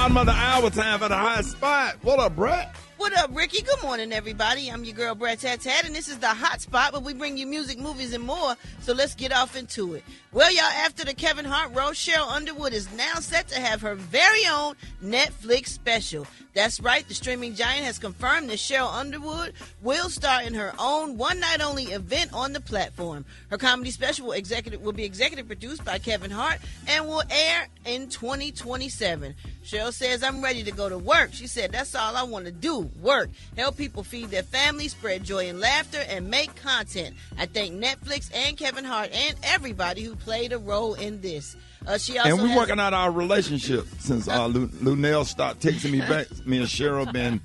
Bottom of the hour, time for the hot spot. What up, Brat? What up, Ricky? Good morning, everybody. I'm your girl, Brat, and this is the hot spot where we bring you music, movies, and more. So let's get off into it. Well, y'all, after the Kevin Hart role, Cheryl Underwood is now set to have her very own Netflix special. That's right, the streaming giant has confirmed that Cheryl Underwood will star in her own one-night-only event on the platform. Her comedy special will be executive produced by Kevin Hart and will air in 2027. Cheryl says, "I'm ready to go to work." She said, "That's all I want to do, work, help people feed their families, spread joy and laughter, and make content. I thank Netflix and Kevin Hart and everybody who played a role in this." She also and we're working out our relationship since Lunell stopped texting me back. Me and Cheryl been.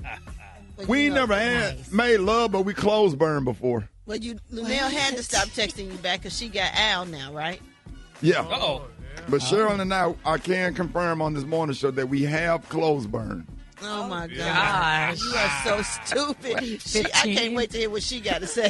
We ain't never made love, but we clothes burned before. Well, Lunell had to stop texting you back because she got Al now, right? Yeah. Uh-oh. But Cheryl and I can confirm on this morning show that we have clothes burned. Oh, my gosh. You are so stupid. I can't wait to hear what she got to say.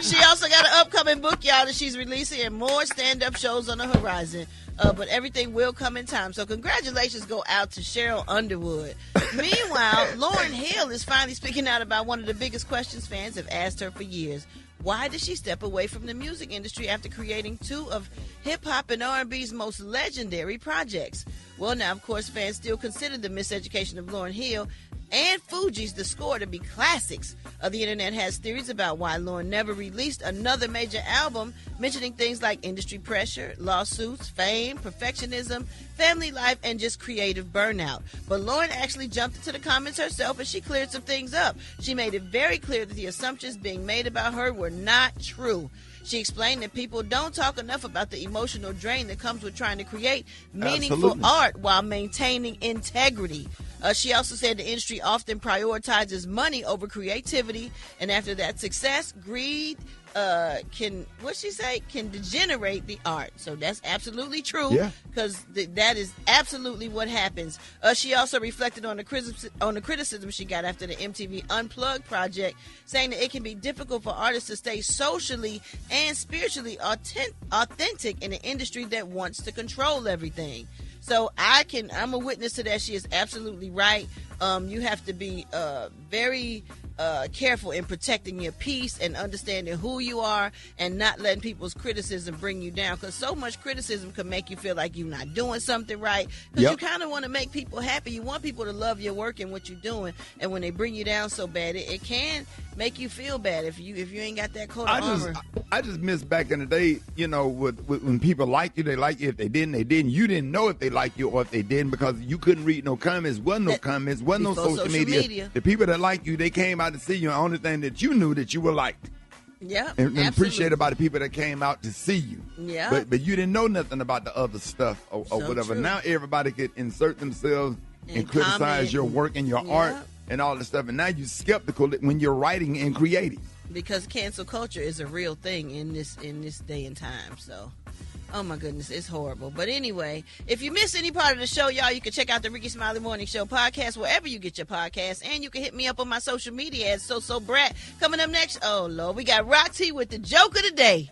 She also got an upcoming book, y'all, that she's releasing and more stand-up shows on the horizon. But everything will come in time. So congratulations go out to Cheryl Underwood. Meanwhile, Lauryn Hill is finally speaking out about one of the biggest questions fans have asked her for years. Why did she step away from the music industry after creating two of hip-hop and R&B's most legendary projects? Well, now, of course, fans still consider the miseducation of Lauryn Hill and Fugees The Score to be classics. The internet has theories about why Lauryn never released another major album, mentioning things like industry pressure, lawsuits, fame, perfectionism, family life, and just creative burnout. But Lauryn actually jumped into the comments herself and she cleared some things up. She made it very clear that the assumptions being made about her were not true. She explained that people don't talk enough about the emotional drain that comes with trying to create meaningful art while maintaining integrity. She also said the industry often prioritizes money over creativity, and after that success, greed can degenerate the art. So that's absolutely true, because that is absolutely what happens. She also reflected on the criticism she got after the MTV Unplugged project, saying that it can be difficult for artists to stay socially and spiritually authentic in an industry that wants to control everything. So I'm a witness to that. She is absolutely right. You have to be very careful in protecting your peace and understanding who you are and not letting people's criticism bring you down, because so much criticism can make you feel like you're not doing something right, because you kind of want to make people happy. You want people to love your work and what you're doing, and when they bring you down so bad, it can make you feel bad if you ain't got that coat of armor. I just miss back in the day, when people liked you, they liked you. If they didn't, they didn't. You didn't know if they liked you or if they didn't, because you couldn't read no comments. Wasn't no comments. Wasn't no social media. The people that liked you, they came out to see you. The only thing that you knew that you were liked. Yeah, and appreciated by the people that came out to see you. Yeah, but you didn't know nothing about the other stuff or whatever. True. Now everybody could insert themselves and criticize your work and your art and all this stuff. And now you're skeptical when you're writing and creating. Because cancel culture is a real thing in this day and time. So, oh my goodness, it's horrible. But anyway, if you miss any part of the show, y'all, you can check out the Rickey Smiley Morning Show podcast wherever you get your podcasts, and you can hit me up on my social media at So Brat. Coming up next, oh Lord, we got Rock T with the joke of the day.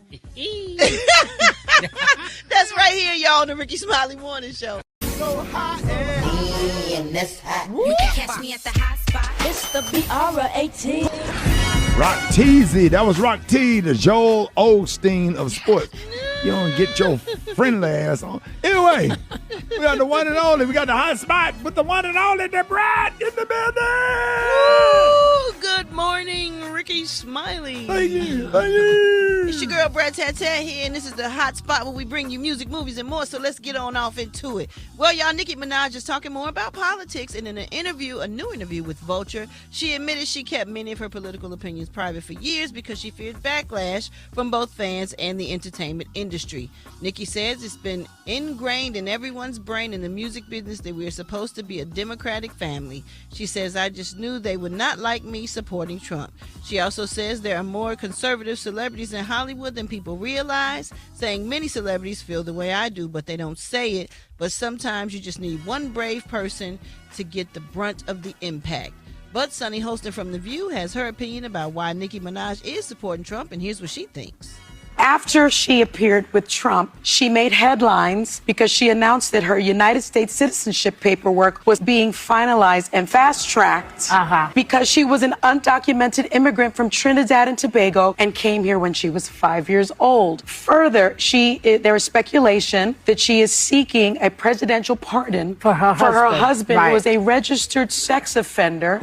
That's right here, y'all, on the Rickey Smiley Morning Show. So hot and that's hot. You can catch me at the hot spot. It's the BRAT. Rock Teasy. That was Rock T, the Joel Osteen of sports. You don't get your friendly ass on. Anyway, we got the one and only. We got the hot spot with the one and only, the Brat in the building. Woo! Good morning, Rickey Smiley. Thank you. Thank you. It's your girl, Brat here, and this is the hot spot where we bring you music, movies, and more. So let's get on off into it. Well, y'all, Nicki Minaj is talking more about politics, and in a new interview with Vulture, she admitted she kept many of her political opinions private for years because she feared backlash from both fans and the entertainment industry. Nicki says it's been ingrained in everyone's brain in the music business that we're supposed to be a democratic family. She says, I just knew they would not like me supporting Trump. She also says there are more conservative celebrities in Hollywood than people realize, saying many celebrities feel the way I do, but they don't say it. But sometimes you just need one brave person to get the brunt of the impact. But Sunny Holston from The View has her opinion about why Nicki Minaj is supporting Trump, and here's what she thinks. After she appeared with Trump, she made headlines because she announced that her United States citizenship paperwork was being finalized and fast-tracked because she was an undocumented immigrant from Trinidad and Tobago and came here when she was 5 years old. Further, there is speculation that she is seeking a presidential pardon for her husband who was a registered sex offender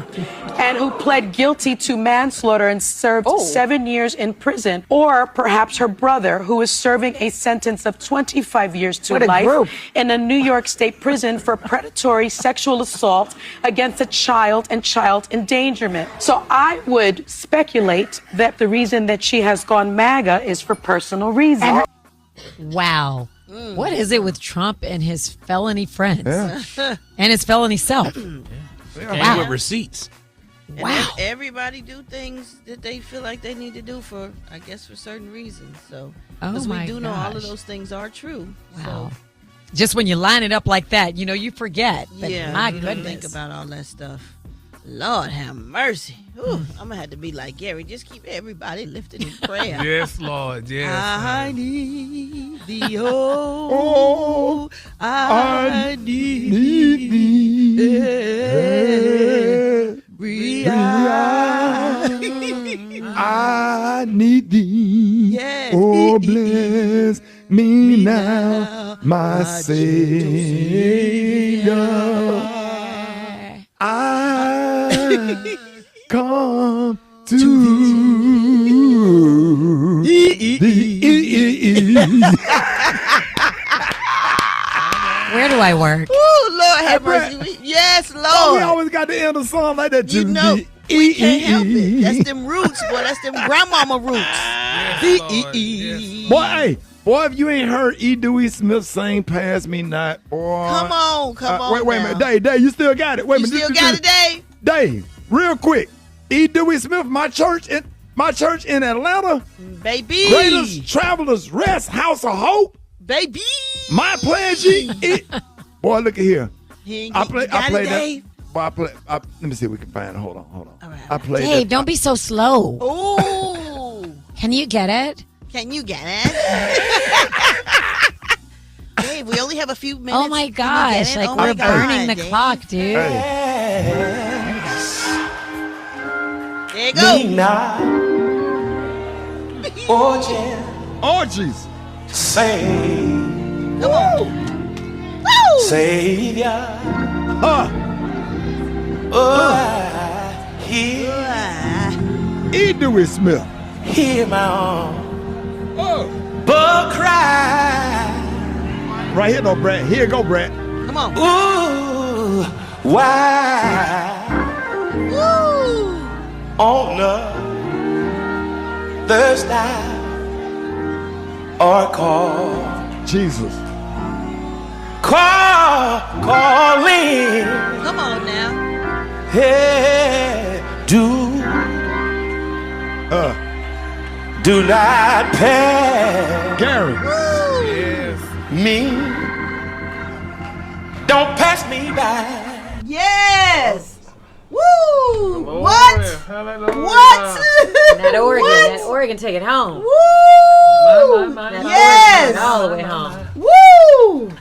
and who pled guilty to manslaughter and served 7 years in prison. Or perhaps her brother, who is serving a sentence of 25 years to life in a New York State prison for predatory sexual assault against a child and child endangerment. So I would speculate that the reason that she has gone MAGA is for personal reasons. Wow. What is it with Trump and his felony friends and his felony self? And with receipts. Wow. And everybody do things that they feel like they need to do for, I guess, for certain reasons. So, because we do know all of those things are true. Wow. So. Just when you line it up like that, you forget. But my goodness. Think about all that stuff. Lord have mercy. Ooh, I'm going to have to be like Gary. Just keep everybody lifted in prayer. Yes, Lord. Yes. I need thee. Oh, I need thee. I need thee. Yes. Oh, bless me now, my Savior. I come to thee. Where do I work? Oh, Lord have mercy. Yes, Lord. Oh, we always got to end a song like that. We can't help it. That's them roots, boy. That's them grandmama roots. Yes. Boy, if you ain't heard E. Dewey Smith sing Pass Me Not, boy. Come on. Wait a minute. Dave, you still got it. Wait a minute. You still got it, Dave? Dave, real quick. E. Dewey Smith, my church in Atlanta. Baby. Greatest Travelers Rest, House of Hope. Baby. My pledge. Boy, look at here. I play that. Boy, let me see if we can find it. Hold on. All right. I played Dave, don't be so slow. Oh. Can you get it? Can you get it? Dave, we only have a few minutes. Oh my gosh, like we're burning the clock, dude. There you go. Orgies. Say, come on. Woo! Savior. E. Dewey Smith. Hear my own but cry. Right here, though, Brat. Here go, Brat. Come on. Ooh, why? Woo! On the Thursday or call Jesus. Calling. Come on now. Hey, do not pass Gary. Yes. me. Don't pass me by. Yes. Woo! What? Hallelujah. What? That Oregon take it home. Woo! My. Yes. All the way home. Woo!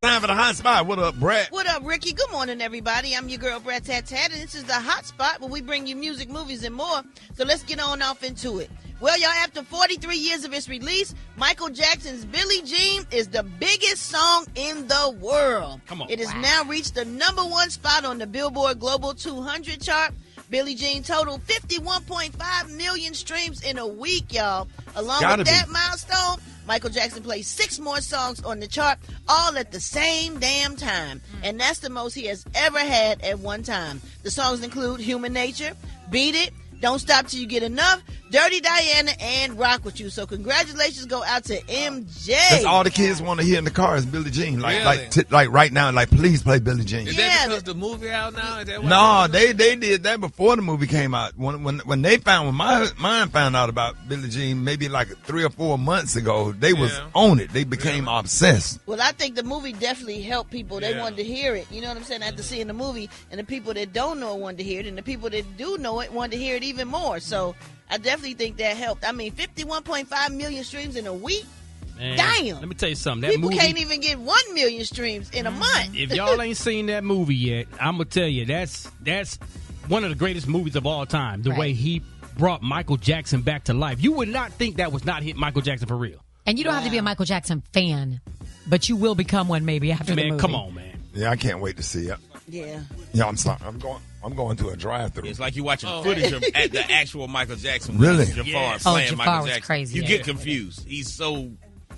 Time for the hot spot. What up, Brat? What up, Ricky? Good morning, everybody. I'm your girl, Brat Tat Tat, and this is the hot spot where we bring you music, movies, and more. So let's get on off into it. Well, y'all, after 43 years of its release, Michael Jackson's Billie Jean is the biggest song in the world. Come on. It has now reached the #1 spot on the Billboard Global 200 chart. Billie Jean totaled 51.5 million streams in a week, y'all. Along with that milestone, Michael Jackson played 6 more songs on the chart, all at the same damn time. And that's the most he has ever had at one time. The songs include Human Nature, Beat It, Don't Stop Till You Get Enough, Dirty Diana, and Rock With You. So congratulations go out to MJ. That's all the kids want to hear in the car is Billie Jean. Like right now, like please play Billie Jean. Is that because the movie out now? Is that why no, they did that before the movie came out. When mine found out about Billie Jean, maybe like 3 or 4 months ago, they was on it. They became obsessed. Well, I think the movie definitely helped people. They wanted to hear it. You know what I'm saying? After seeing the movie, and the people that don't know it wanted to hear it, and the people that do know it wanted to hear it even more. So I definitely think that helped. I mean, 51.5 million streams in a week. Man, damn. Let me tell you something. That People movie can't even get 1 million streams in a month. If y'all ain't seen that movie yet, I'm gonna tell you that's one of the greatest movies of all time. The way he brought Michael Jackson back to life. You would not think that was not hit Michael Jackson for real. And you don't have to be a Michael Jackson fan, but you will become one maybe after the movie. Man, come on, man. Yeah, I can't wait to see it. Yeah. Yeah, I'm sorry. I'm going to a drive-through. It's like you're watching footage of at the actual Michael Jackson. Really? Jafar playing Jafar Michael was Jackson. crazy. You get confused.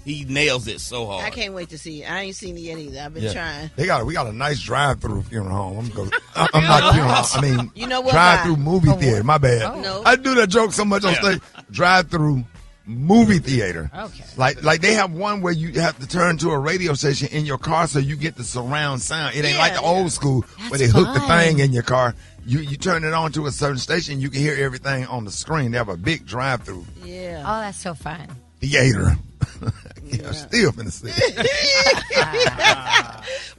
He nails it so hard. I can't wait to see it. I ain't seen it yet either. I've been trying. We got a nice drive-through funeral home. I'm not funeral home. I mean, you know what, drive-through movie theater. My bad. Oh. No. I do that joke so much on stage. Drive-through movie theater. Okay. Like they have one where you have to turn to a radio station in your car so you get the surround sound. It ain't like the old school where they hook the thing in your car. You turn it on to a certain station, you can hear everything on the screen. They have a big drive-through Yeah. Oh, that's so fun. theater. I'm still finna see it.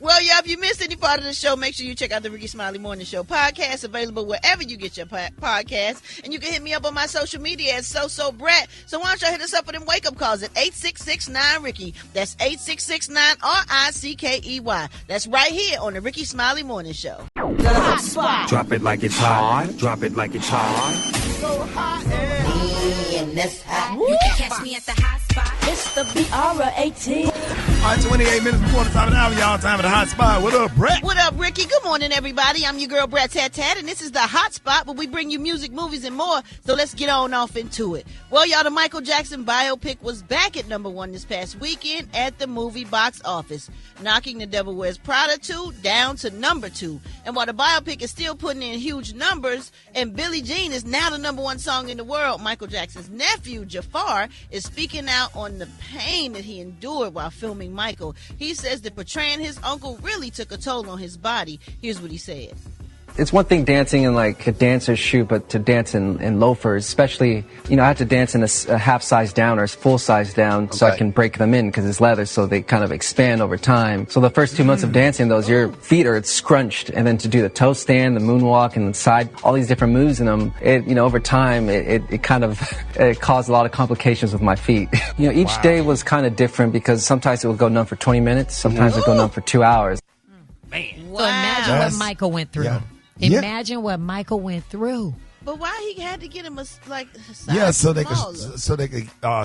Well, y'all, if you missed any part of the show, make sure you check out the Rickey Smiley Morning Show podcast, available wherever you get your podcast. And you can hit me up on my social media at Brat. So why don't y'all hit us up with them wake-up calls at 866-9-RICKEY. That's 866-9-RICKEY. That's right here on the Rickey Smiley Morning Show. The hot spot. Drop it like it's hot. Drop it like it's hot. So hot. Me and this hot. You can catch me at the hot spot. It's the BR18. All right, 28 minutes before the top of the hour, y'all. Time for the hot spot. What up, Brat? What up, Rickey? Good morning, everybody. I'm your girl, Brat Tat Tat, and this is the Hot Spot, where we bring you music, movies, and more. So let's get on off into it. Well, y'all, the Michael Jackson biopic was back at #1 this past weekend at the movie box office, knocking The Devil Wears Prada 2 down to #2. And while the biopic is still putting in huge numbers, and Billie Jean is now the #1 song in the world, Michael Jackson's nephew, Jafar, is speaking out on the pain that he endured while filming Michael. He says that portraying his uncle really took a toll on his body. Here's what he said. It's one thing dancing in like a dancer's shoe, but to dance in loafers, especially, I have to dance in a half size down or full size down so I can break them in because it's leather, so they kind of expand over time. So the first 2 months of dancing, your feet are scrunched, and then to do the toe stand, the moonwalk, and the side, all these different moves in them, over time, it kind of caused a lot of complications with my feet. Each day was kind of different because sometimes it would go numb for 20 minutes, sometimes it would go numb for 2 hours. Man. Wow. So imagine what Michael went through. Yeah. Imagine what Michael went through. But why he had to get him a size so they smaller? could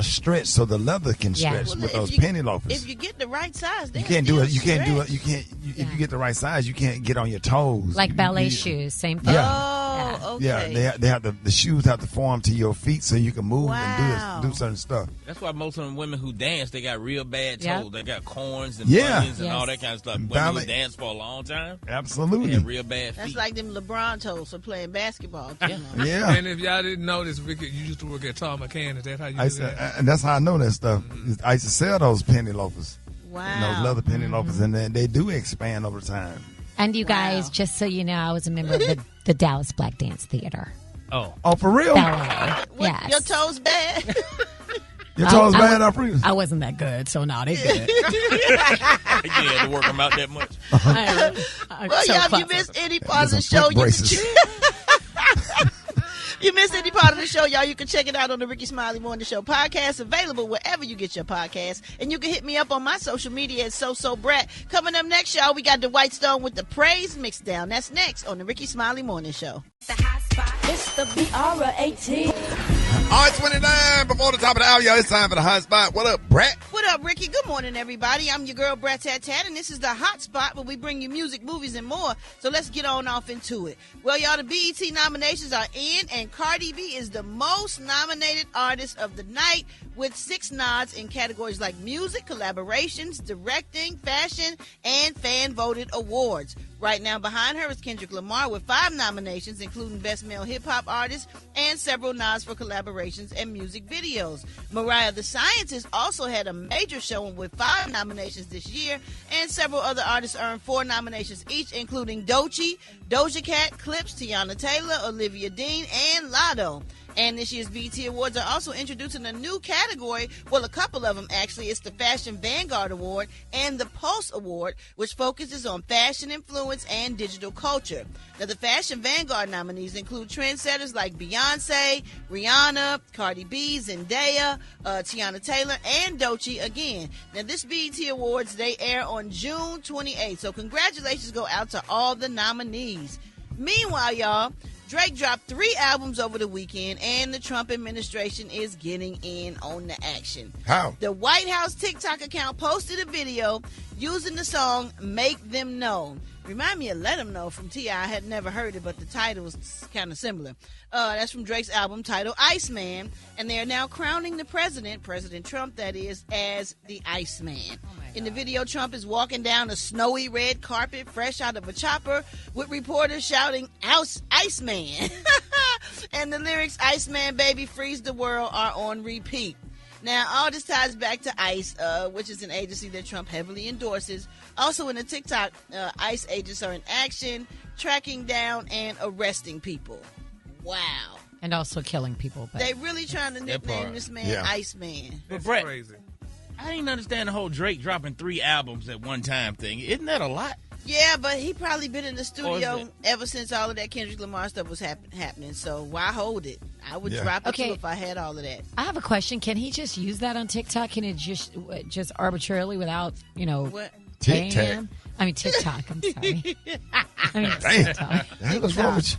stretch, so the leather can stretch Well, with if those you- penny loafers. If you get the right size, You can't do it. You can't do it. You can't. If you get the right size, you can't get on your toes. Like ballet shoes, same thing. Oh, okay. Yeah, they have the shoes have to form to your feet so you can move Wow. and do certain stuff. That's why most of them women who dance, they got real bad toes. Yep. They got corns and Yeah. bunions and Yes. all that kind of stuff. Women Ballet. who dance for a long time, they Absolutely. have real bad feet. That's like them LeBron toes for playing basketball. Yeah. Yeah. And if y'all didn't know this, Rickey, you used to work at Tom McCann. Is that how you do that? And that's how I know that stuff. I used to sell those penny loafers, Wow. those leather penny loafers, and they do expand over time. And you guys, just so you know, I was a member of the Dallas Black Dance Theater. Oh, For real? Ballet. What, Yes. your toes bad? Your toes I bad was- up for I wasn't that good, so no, they good. You had to work them out that much. Well, y'all, if you missed any part of the show, you missed any part of the show, y'all, you can check it out on the Rickey Smiley Morning Show podcast, available wherever you get your podcast. And you can hit me up on my social media at Brat. Coming up next, y'all, we got the White Stone with the Praise Mixdown. That's next on the Rickey Smiley Morning Show. The hot spot. It's the BR18. All right, 29 before the top of the hour, y'all. It's time for the hot spot. What up, Brat? What up, Rickey? Good morning, everybody. I'm your girl, Brat Tat Tat, and this is the Hot Spot, where we bring you music, movies, and more. So let's get on off into it. Well, y'all, the BET nominations are in, and Cardi B is the most nominated artist of the night with 6 nods in categories like music, collaborations, directing, fashion, and fan-voted awards. Right now, behind her is Kendrick Lamar with 5 nominations, including Best Male Hip Hop Artist and several nods for collaborations and music videos. Mariah the Scientist also had a major showing with 5 nominations this year, and several other artists earned 4 nominations each, including Doja Cat, Clips, Tiana Taylor, Olivia Dean, and Lotto. And this year's BET Awards are also introducing a new category. Well, a couple of them, actually. It's the Fashion Vanguard Award and the Pulse Award, which focuses on fashion influence and digital culture. Now, the Fashion Vanguard nominees include trendsetters like Beyonce, Rihanna, Cardi B, Zendaya, Tiana Taylor, and Doechii again. Now, this BET Awards, they air on June 28th. So congratulations go out to all the nominees. Meanwhile, y'all, Drake dropped 3 albums over the weekend, and the Trump administration is getting in on the action. How? The White House TikTok account posted a video using the song Make Them Know. Remind me of Let 'Em Know from T.I. I had never heard it, but the title was kind of similar. That's from Drake's album titled Iceman, and they are now crowning the president, President Trump that is, as the Iceman. In the video, Trump is walking down a snowy red carpet fresh out of a chopper with reporters shouting, Iceman. And the lyrics, Iceman, baby, freeze the world, are on repeat. Now, all this ties back to ICE, which is an agency that Trump heavily endorses. Also in the TikTok, ICE agents are in action, tracking down and arresting people. Wow. And also killing people. But they really trying to nickname this man Iceman. But Brett, crazy. I didn't understand the whole Drake dropping 3 albums at one time thing. Isn't that a lot? Yeah, but he probably been in the studio ever since all of that Kendrick Lamar stuff was happening. So why hold it? I would drop it too if I had all of that. I have a question. Can he just use that on TikTok? Can it just arbitrally without, paying him? I mean, TikTok. I'm sorry. I mean, TikTok. What's wrong with you?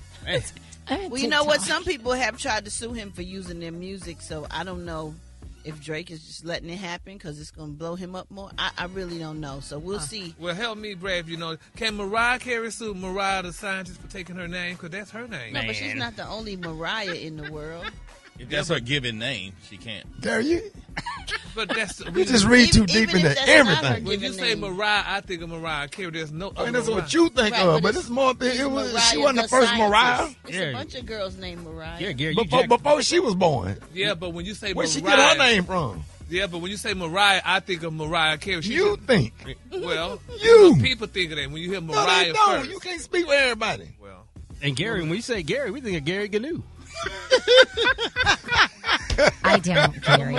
Well, you know what? Some people have tried to sue him for using their music, so I don't know if Drake is just letting it happen because it's going to blow him up more. I really don't know, so we'll see. Well, help me, Brad, if you know. Can Mariah Carey sue Mariah the scientist for taking her name? Because that's her name. No, but she's not the only Mariah in the world. If that's her given name, she can't. There you. But that's you just read too deep into everything. When you say Mariah, I think of Mariah Carey. There's no. I mean, that's what you think of, but it's more. She wasn't the first Mariah. There's a bunch of girls named Mariah. Yeah, Gary. Before she was born. Yeah, but when you say where Mariah, she get her name from? Yeah, but when you say Mariah, I think of Mariah Carey. You think? Well, you people think of that when you hear Mariah. No, first. You can't speak with everybody. Well, and Gary, when you say Gary, we think of Gary Gnu. I don't, Gary.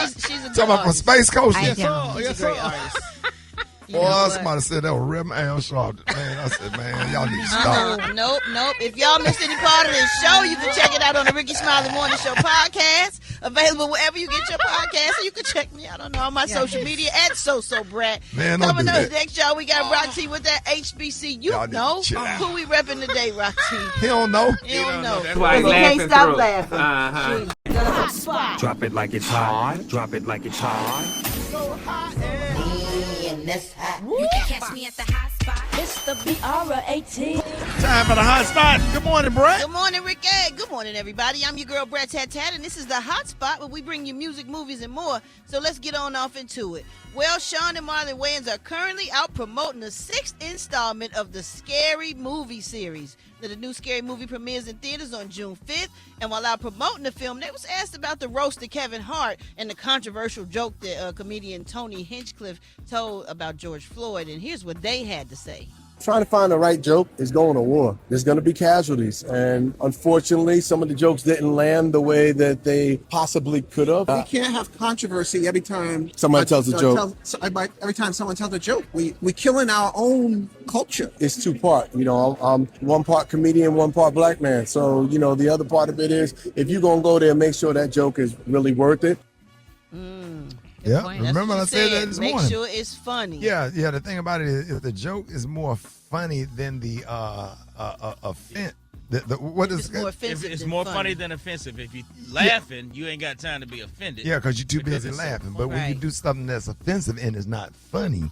She's a talking about from Space Coast. I don't. She's a great artist. Boy, somebody said that was Reverend Al Sharp. Man, I said, man, y'all need to stop. Nope. If y'all missed any part of this show, you can check it out on the Rickey Smiley Morning Show podcast. Available wherever you get your podcast. And you can check me out on all my social media at Brat. Man, don't Coming do up that. next, y'all, we got Rock T with that HBC. You know who we repping today, Rock T. He don't know. He don't know. That's why he can't stop laughing. Uh-huh. Drop it like it's hot. Drop it like it's hot. So hot and that's hot. You can catch me at the hot spot. It's the BRAT. Time for the hot spot. Good morning, Brat. Good morning, Rickey. Good morning, everybody. I'm your girl, Brat Tat Tat, and this is the hot spot where we bring you music, movies, and more. So let's get on off into it. Well, Sean and Marlon Wayans are currently out promoting the 6th installment of the Scary Movie series. Now, the new Scary Movie premieres in theaters on June 5th, and while out promoting the film, they was asked about the roast of Kevin Hart and the controversial joke that comedian Tony Hinchcliffe told about George Floyd, and here's what they had to say. Trying to find the right joke is going to war. There's going to be casualties. And unfortunately, some of the jokes didn't land the way that they possibly could have. We can't have controversy every time somebody tells a joke. Every time someone tells a joke, we killing our own culture. It's 2-part. I'm 1 part comedian, 1 part black man. So, the other part of it is if you're going to go there, make sure that joke is really worth it. Yeah, remember I said that this morning. Make sure it's funny. Yeah. The thing about it is, if the joke is more funny than the offense, what is more offensive? It's more funny than offensive. If you laughing, you ain't got time to be offended. Yeah, because you're too busy laughing. But when you do something that's offensive and is not funny,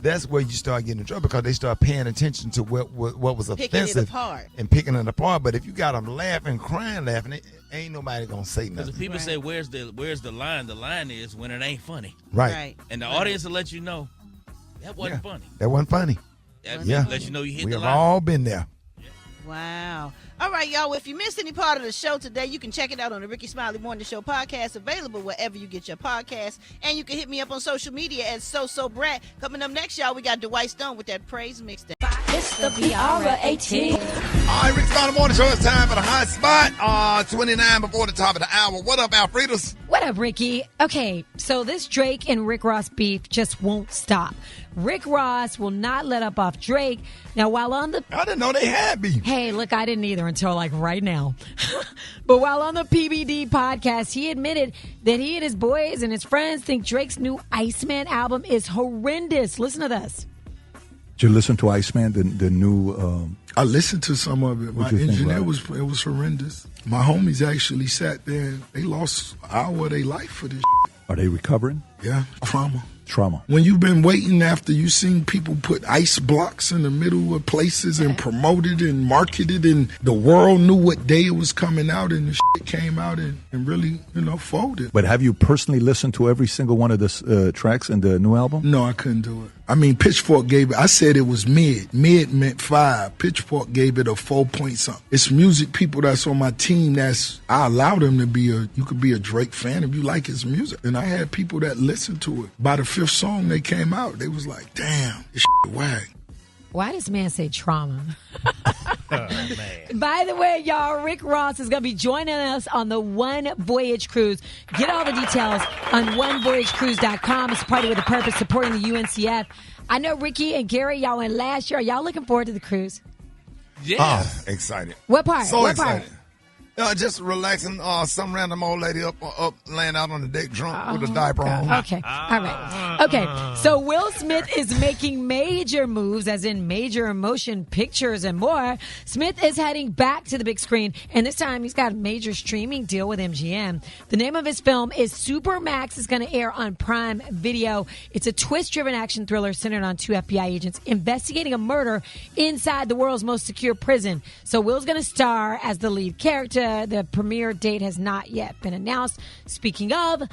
that's where you start getting in trouble because they start paying attention to what was offensive and picking it apart. But if you got them laughing, crying, laughing, ain't nobody gonna say nothing. Because if people say, "Where's the line?" The line is when it ain't funny. Right. And the audience will let you know that wasn't funny. That wasn't funny. That let you know you hit the line. We have all been there. Wow. All right, y'all. Well, if you missed any part of the show today, you can check it out on the Rickey Smiley Morning Show podcast, available wherever you get your podcasts. And you can hit me up on social media at Brat. Coming up next, y'all, we got Dwight Stone with that praise mixtape. It's the BR18. All right, Rick's Final Morning Show. It's time for the hot spot. 29 before the top of the hour. What up, Alfredos? What up, Ricky? Okay, so this Drake and Rick Ross beef just won't stop. Rick Ross will not let up off Drake. Now, while on the... I didn't know they had beef. Hey, look, I didn't either until like right now. But while on the PBD podcast, he admitted that he and his boys and his friends think Drake's new Iceman album is horrendous. Listen to this. Did you listen to Iceman, the new... I listened to some of it. My engineer was horrendous. My homies actually sat there and they lost an hour of their life for this shit. Are they recovering? Yeah, trauma. When you've been waiting after you seen people put ice blocks in the middle of places and promoted and marketed and the world knew what day it was coming out and the shit came out and really, folded. But have you personally listened to every single one of the tracks in the new album? No, I couldn't do it. I mean, Pitchfork gave it, I said it was mid. Mid meant 5. Pitchfork gave it a 4 point something. It's music people that's on my team I allow them to you could be a Drake fan if you like his music. And I had people that listened to it. By the 5th song they came out, they was like, damn, this shit whack. Why does man say trauma? Oh, man. By the way, y'all, Rick Ross is going to be joining us on the One Voyage Cruise. Get all the details on onevoyagecruise.com. It's a party with a purpose, supporting the UNCF. I know Ricky and Gary, y'all went last year. Are y'all looking forward to the cruise? Yeah. Oh, excited. What part? So what excited. Part? Just relaxing. Some random old lady up laying out on the deck drunk with a diaper on. Okay. All right. Okay. So Will Smith is making major moves, as in major motion pictures and more. Smith is heading back to the big screen, and this time he's got a major streaming deal with MGM. The name of his film is Supermax. It's going to air on Prime Video. It's a twist-driven action thriller centered on 2 FBI agents investigating a murder inside the world's most secure prison. So Will's going to star as the lead character. The premiere date has not yet been announced. Speaking of,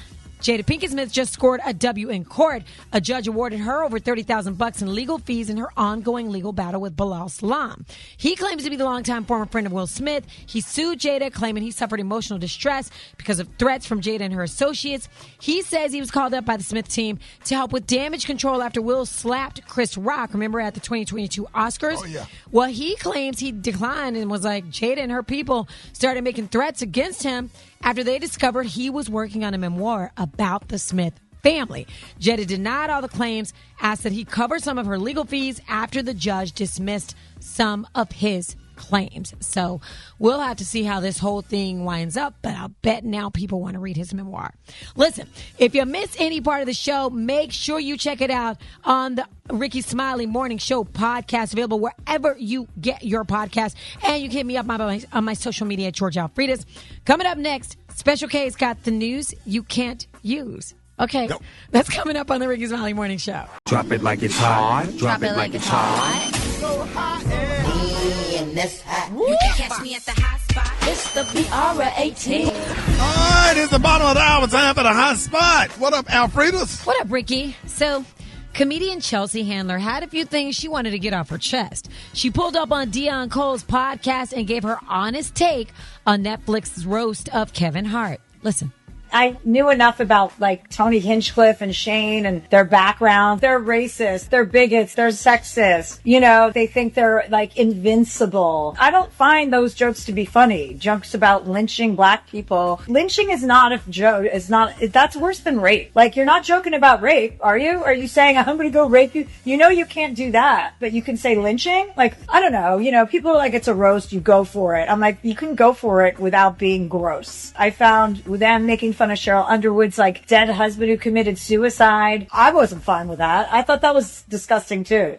Jada Pinkett Smith just scored a W in court. A judge awarded her over $30,000 in legal fees in her ongoing legal battle with Bilal Salam. He claims to be the longtime former friend of Will Smith. He sued Jada, claiming he suffered emotional distress because of threats from Jada and her associates. He says he was called up by the Smith team to help with damage control after Will slapped Chris Rock, remember, at the 2022 Oscars? Oh, yeah. Well, he claims he declined and was like, Jada and her people started making threats against him after they discovered he was working on a memoir about the Smith family. Jada denied all the claims, asked that he cover some of her legal fees after the judge dismissed some of his claims. So we'll have to see how this whole thing winds up, but I'll bet now people want to read his memoir. Listen, if you miss any part of the show, make sure you check it out on the Rickey Smiley Morning Show podcast, available wherever you get your podcast. And you can hit me up on my social media at George Alfredas. Coming up next, Special K's got the news you can't use. Okay, that's coming up on the Rickey Smiley Morning Show. Drop it like it's hot. Drop it like it's hot. So hot and that's hot. You can catch me at the hot spot. It's the BR18. All right, it's the bottom of the hour. Time for the hot spot. What up, Alfredas? What up, Ricky? So, comedian Chelsea Handler had a few things she wanted to get off her chest. She pulled up on Dion Cole's podcast and gave her honest take on Netflix's roast of Kevin Hart. Listen. I knew enough about like Tony Hinchcliffe and Shane and their background. They're racist. They're bigots. They're sexist. You know, they think they're like invincible. I don't find those jokes to be funny. Jokes about lynching black people. Lynching is not a joke. That's worse than rape. Like, you're not joking about rape, are you? Are you saying I'm going to go rape you? You know you can't do that, but you can say lynching? Like, I don't know. You know, people are like, it's a roast. You go for it. I'm like, you can go for it without being gross. I found them making fun of Cheryl Underwood's like dead husband who committed suicide. I wasn't fine with that. I thought that was disgusting too.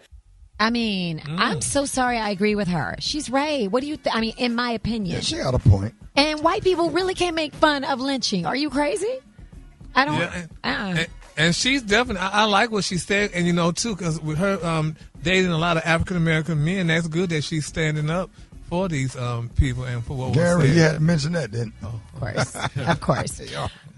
I mean, I'm so sorry. I agree with her. She's right. What do you I mean, in my opinion. Yeah, she got a point. And white people really can't make fun of lynching. Are you crazy? I don't. Yeah, and she's definitely, I like what she said, and you know, too, because with her dating a lot of African-American men, that's good that she's standing up for these people and for what Gary, was said. you had to mention that, didn't you? Of course. Of course.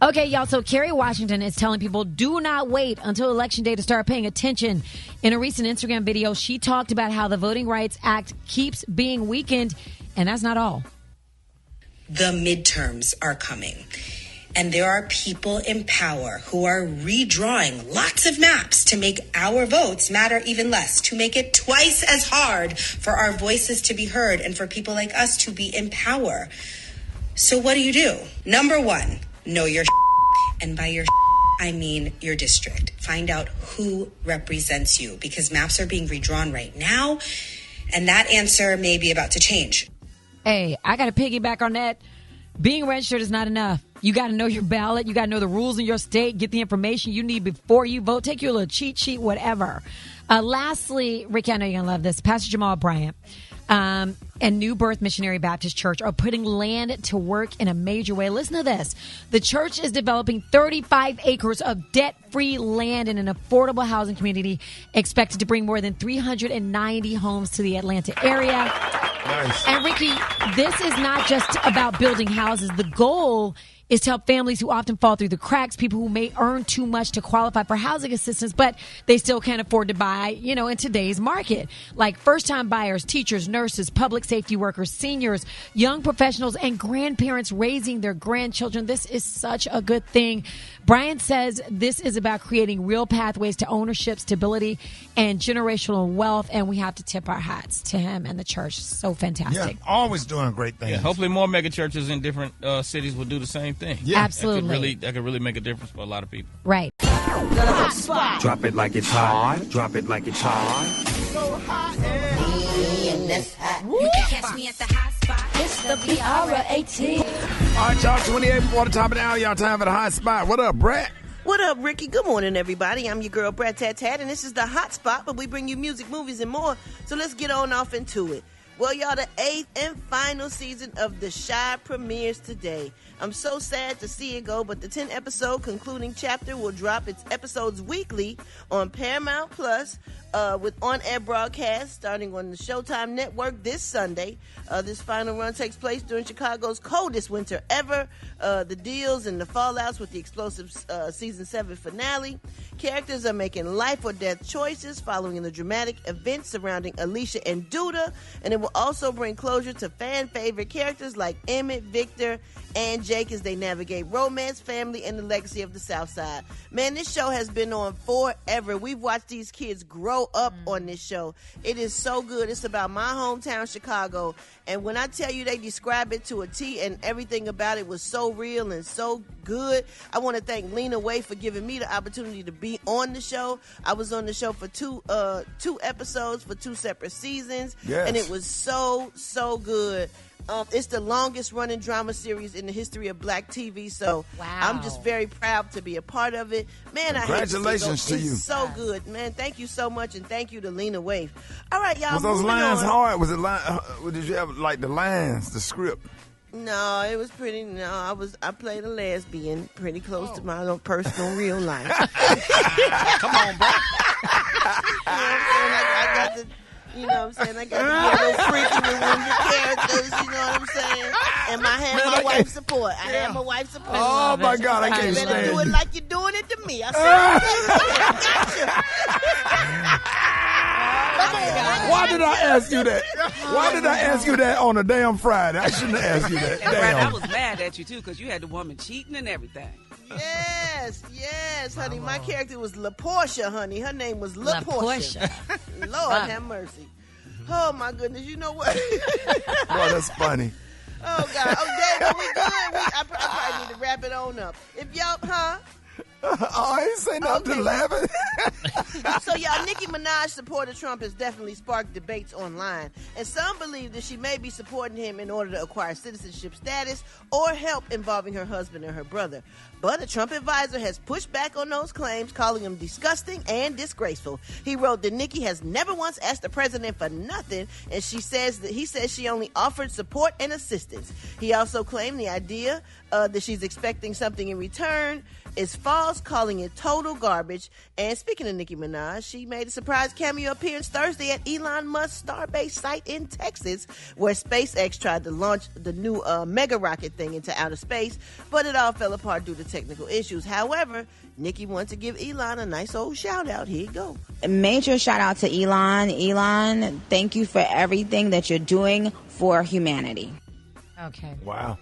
Okay, y'all, so Kerry Washington is telling people do not wait until Election Day to start paying attention. In a recent Instagram video, she talked about how the Voting Rights Act keeps being weakened, and that's not all. The midterms are coming. And there are people in power who are redrawing lots of maps to make our votes matter even less, to make it twice as hard for our voices to be heard and for people like us to be in power. So what do? Number one, know your and by your I mean your district. Find out who represents you, because maps are being redrawn right now, and that answer may be about to change. Hey, I got to piggyback on that. Being registered is not enough. You got to know your ballot. You got to know the rules in your state. Get the information you need before you vote. Take your little cheat sheet, whatever. Lastly, Rickey, I know you're going to love this. Pastor Jamal Bryant and New Birth Missionary Baptist Church are putting land to work in a major way. Listen to this. The church is developing 35 acres of debt-free land in an affordable housing community expected to bring more than 390 homes to the Atlanta area. Nice. And Rickey, this is not just about building houses. The goal is to help families who often fall through the cracks, people who may earn too much to qualify for housing assistance, but they still can't afford to buy, in today's market. Like first-time buyers, teachers, nurses, public safety workers, seniors, young professionals, and grandparents raising their grandchildren. This is such a good thing. Brian says this is about creating real pathways to ownership, stability, and generational wealth, and we have to tip our hats to him and the church. So fantastic. Yeah, always doing great things. Yeah, hopefully more mega churches in different cities will do the same thing. Yeah, absolutely. That could really make a difference for a lot of people. Right. Hot spot. Drop it like it's hot. Drop it like it's hot. So hot and that's hot. You can catch me at the hot spot. It's the BRAT. All right, y'all, 28 before the top of the hour. Y'all time for the hot spot. What up, Brat? What up, Rickey? Good morning, everybody. I'm your girl, Brat Tat Tat, and this is the hot spot, but we bring you music, movies, and more. So let's get on off into it. Well, y'all, the 8th and final season of The Chi premieres today. I'm so sad to see it go, but the 10-episode concluding chapter will drop its episodes weekly on Paramount Plus with on-air broadcasts starting on the Showtime network this Sunday. This final run takes place during Chicago's coldest winter ever. The deals and the fallouts with the explosive season 7 finale. Characters are making life or death choices following the dramatic events surrounding Alicia and Duda, and it will also bring closure to fan favorite characters like Emmett, Victor, and Jake as they navigate romance, family, and the legacy of the South Side. Man, this show has been on forever. We've watched these kids grow up on this show. It is so good. It's about my hometown, Chicago. And when I tell you they describe it to a T and everything about it was so real and so good, I want to thank Lena Waithe for giving me the opportunity to be on the show. I was on the show for two episodes for 2 separate seasons. Yes. And it was so, so good. It's the longest running drama series in the history of black TV, so I'm just very proud to be a part of it. Man, congratulations to you. It's so good, man. Thank you so much, and thank you to Lena Waithe. All right, y'all. Was those lines hard? Was it did you have like the lines, the script? No, it was pretty. No, I played a lesbian, pretty close to my own personal real life. Come on, bro. I got the. You know what I'm saying? I got to get a little freaky with one of the characters, you know what I'm saying? And I have my wife's support. I have my wife's support. Oh, my God, I can't stand it. You better do it like you're doing it to me. I said, I got you. Why did I ask you that? Why did I ask you that on a damn Friday? I shouldn't have asked you that. And Brad, I was mad at you, too, because you had the woman cheating and everything. Yes, honey. My character was LaPortia, honey. Her name was LaPortia. Lord have mercy. Oh, my goodness. You know what? Boy, that's funny. Oh, God. Oh, Dave, are we good? I probably need to wrap it on up. If y'all, I ain't saying nothing to laughing. So, y'all, Nicki Minaj support of Trump has definitely sparked debates online. And some believe that she may be supporting him in order to acquire citizenship status or help involving her husband or her brother. But a Trump advisor has pushed back on those claims, calling them disgusting and disgraceful. He wrote that Nicki has never once asked the president for nothing, and he says she only offered support and assistance. He also claimed the idea that she's expecting something in return is false, calling it total garbage. And speaking of Nicki Minaj, she made a surprise cameo appearance Thursday at Elon Musk's Starbase site in Texas, where SpaceX tried to launch the new mega rocket thing into outer space, but it all fell apart due to technical issues. However, Nicki wants to give Elon a nice old shout out. Here you go. A major shout out to Elon. Elon, thank you for everything that you're doing for humanity. Okay. Wow.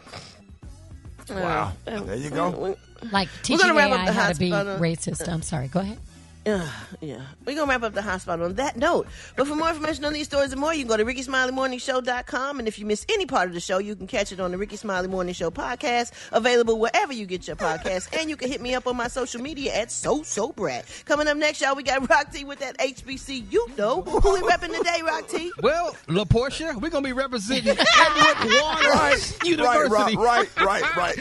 Wow. There you go. Like We're teaching gonna wrap up AI the how to be hotspot. racist. I'm sorry. Go ahead. Yeah. We're going to wrap up the hotspot on that note. But for more information on these stories and more, you can go to RickySmileyMorningShow.com. And if you miss any part of the show, you can catch it on the Rickey Smiley Morning Show podcast, available wherever you get your podcasts. And you can hit me up on my social media at Brat. Coming up next, y'all, we got Rock T with that HBC. You know who we repping today, Rock T? Well, LaPortia, we're going to be representing Edward Waters University. Right.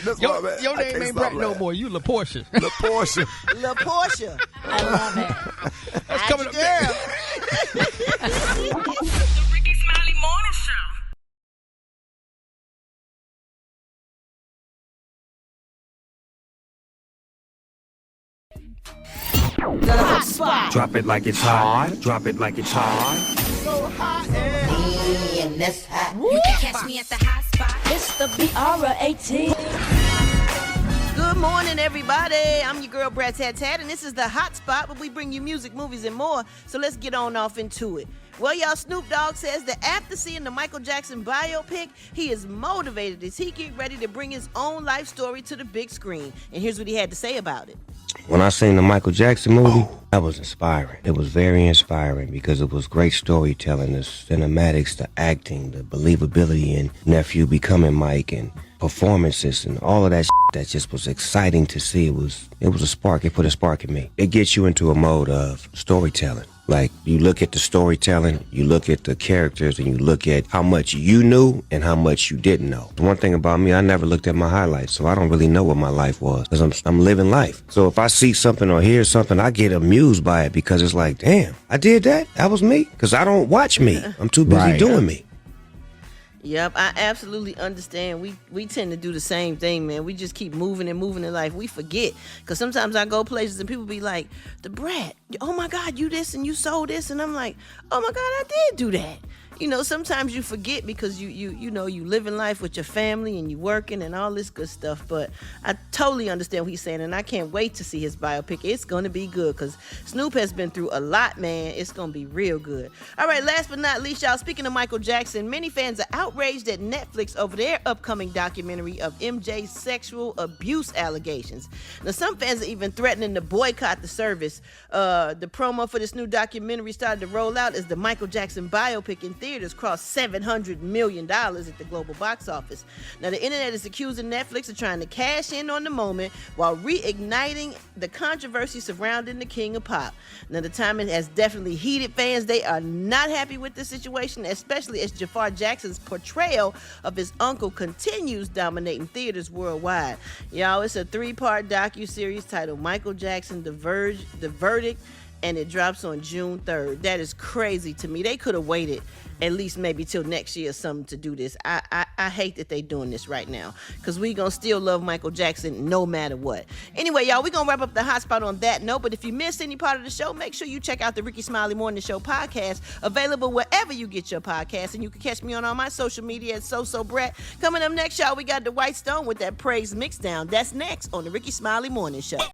That's Your what name ain't Brat no more. You LaPortia. LaPortia. I love it. That's coming up next. The Rickey Smiley Morning Show. The hot spot. Drop it like it's hot. Drop it like it's hot. So hot and that's hot. You can catch me at the hot spot. It's the BR18. Good morning, everybody. I'm your girl, Brat Tat Tat, and this is the Hot Spot, where we bring you music, movies, and more. So let's get on off into it. Well, y'all, Snoop Dogg says that after seeing the Michael Jackson biopic, he is motivated as he get ready to bring his own life story to the big screen. And here's what he had to say about it. When I seen the Michael Jackson movie, that was inspiring. It was very inspiring because it was great storytelling, the cinematics, the acting, the believability in nephew becoming Mike, and performances and all of that that just was exciting to see. It was a spark. It put a spark in me. It gets you into a mode of storytelling. Like, you look at the storytelling, you look at the characters, and you look at how much you knew and how much you didn't know. One thing about me, I never looked at my highlights, so I don't really know what my life was, because I'm living life. So if I see something or hear something, I get amused by it, because it's like, damn, I did that? That was me? Because I don't watch me. I'm too busy doing me. Yep, I absolutely understand. We tend to do the same thing, man. We just keep moving in life. We forget. Because sometimes I go places and people be like, the Brat, oh my God, you this and you sold this. And I'm like, oh my God, I did do that. You know, sometimes you forget because you know, you live in life with your family and you working and all this good stuff. But I totally understand what he's saying, and I can't wait to see his biopic. It's going to be good because Snoop has been through a lot, man. It's going to be real good. All right, last but not least, y'all, speaking of Michael Jackson, many fans are outraged at Netflix over their upcoming documentary of MJ's sexual abuse allegations. Now, some fans are even threatening to boycott the service. The promo for this new documentary started to roll out as the Michael Jackson biopic in theaters crossed $700 million at the global box office. Now, the internet is accusing Netflix of trying to cash in on the moment while reigniting the controversy surrounding the King of Pop. Now, the timing has definitely heated fans. They are not happy with the situation, especially as Jafar Jackson's portrayal of his uncle continues dominating theaters worldwide. Y'all, it's a 3-part docuseries titled Michael Jackson, The Verdict, and it drops on June 3rd. That is crazy to me. They could have waited at least maybe till next year or something to do this. I hate that they doing this right now, because we gonna still love Michael Jackson no matter what. Anyway, y'all, we gonna wrap up the hotspot on that note. But if you missed any part of the show, make sure you check out the Rickey Smiley Morning Show podcast, available wherever you get your podcasts. And you can catch me on all my social media at Brat. Coming up next, y'all, we got the White Stone with that Praise Mixdown. That's next on the Rickey Smiley Morning Show.